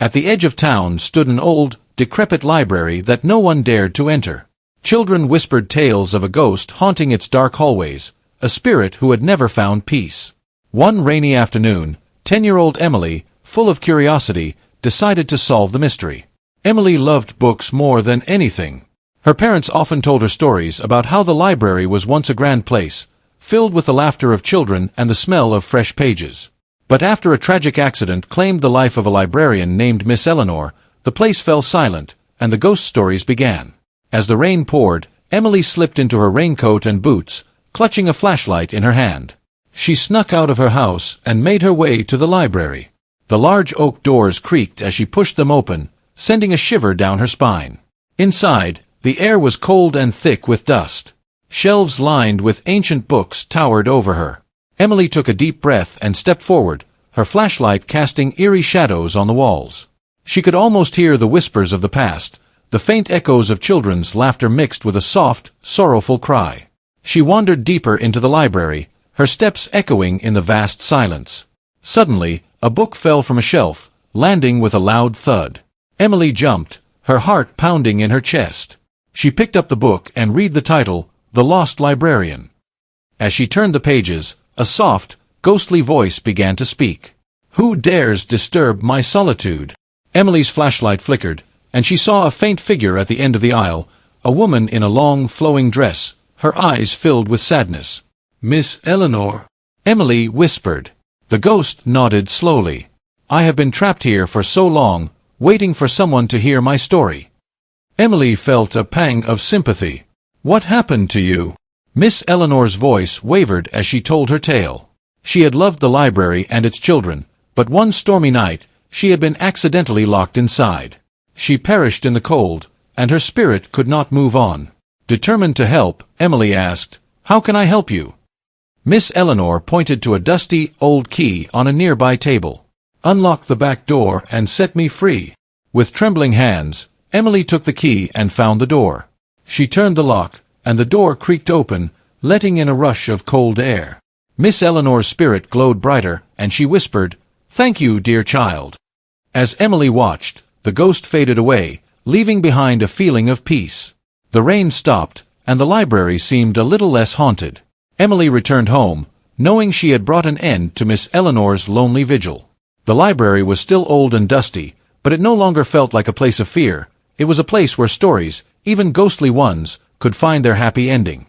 At the edge of town stood an old, decrepit library that no one dared to enter. Children whispered tales of a ghost haunting its dark hallways, a spirit who had never found peace. One rainy afternoon, 10-year-old Emily, full of curiosity, decided to solve the mystery. Emily loved books more than anything. Her parents often told her stories about how the library was once a grand place, filled with the laughter of children and the smell of fresh pages. But after a tragic accident claimed the life of a librarian named Miss Eleanor, the place fell silent, and the ghost stories began. As the rain poured, Emily slipped into her raincoat and boots, clutching a flashlight in her hand. She snuck out of her house and made her way to the library. The large oak doors creaked as she pushed them open, sending a shiver down her spine. Inside, the air was cold and thick with dust. Shelves lined with ancient books towered over her. Emily took a deep breath and stepped forward, her flashlight casting eerie shadows on the walls. She could almost hear the whispers of the past, the faint echoes of children's laughter mixed with a soft, sorrowful cry. She wandered deeper into the library, her steps echoing in the vast silence. Suddenly, a book fell from a shelf, landing with a loud thud. Emily jumped, her heart pounding in her chest. She picked up the book and read the title, The Lost Librarian. As she turned the pages, a soft, ghostly voice began to speak. "Who dares disturb my solitude?" Emily's flashlight flickered, and she saw a faint figure at the end of the aisle, a woman in a long, flowing dress, her eyes filled with sadness. "Miss Eleanor," Emily whispered. The ghost nodded slowly. "I have been trapped here for so long, waiting for someone to hear my story." Emily felt a pang of sympathy. "What happened to you?" Miss Eleanor's voice wavered as she told her tale. She had loved the library and its children, but one stormy night, she had been accidentally locked inside. She perished in the cold, and her spirit could not move on. Determined to help, Emily asked, "How can I help you?" Miss Eleanor pointed to a dusty, old key on a nearby table. "Unlock the back door and set me free." With trembling hands, Emily took the key and found the door. She turned the lock, and the door creaked open, letting in a rush of cold air. Miss Eleanor's spirit glowed brighter, and she whispered, "Thank you, dear child." As Emily watched, the ghost faded away, leaving behind a feeling of peace. The rain stopped, and the library seemed a little less haunted. Emily returned home, knowing she had brought an end to Miss Eleanor's lonely vigil. The library was still old and dusty, but it no longer felt like a place of fear. It was a place where stories, even ghostly ones, could find their happy ending.